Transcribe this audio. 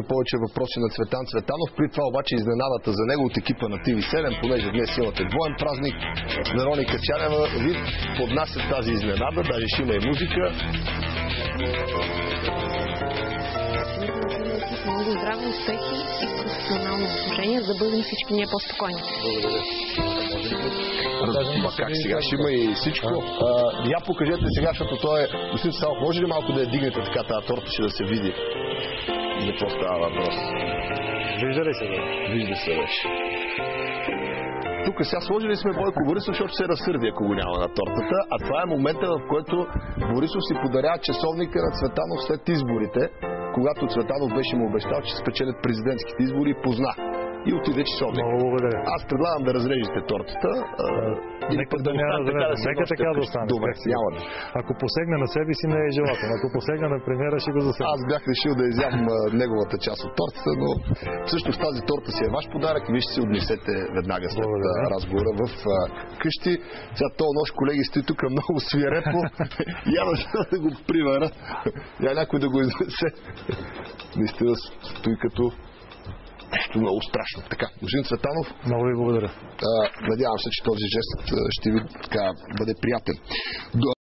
Повече въпроси на Цветан Цветанов. При това обаче изненадата за него от екипа на TV7, понеже днес имате двоен празник. Вероника Чалева ви поднася тази изненада, даже ще има и музика. Много здраве, успехи и професионално служение, за да бъдем всички ние по-спокойни. Ма как сега ще има и всичко? Я покажете сега, защото той е... Господин Савов, може ли малко да я дигнете така тази торта, ще да се види? За какво става въпрос? Вижда ли се? Вижда се вече. Тук сега сложили сме Бойко Борисов, защото се разсърди, ако го няма на тортата, а това е момента, в който Борисов си подарява часовника на Цветанов след изборите, когато Цветанов беше му обещал, че спечелят президентските избори и позна. И отиде часовник. Много благодаря. Аз предлагам да разрежете тортата. Нека да не разрежем. Нека така да остане. Добре, няма да. Ако посегне на себе си, не е желателно. Ако посегне на премиера, ще го засегне. Аз бях решил да изям неговата част от тортата, но всъщност тази торта си е ваш подарък и вие ще си отнесете веднага след разговора в къщи. Сега този нощ, колеги, стои тук много свирепо. Я да го привера. Я някой да го изнесе. Наистина стои като много страшно. Така, господин Цветанов. Много ви благодаря. Надявам се, че този жест ще ви бъде приятен.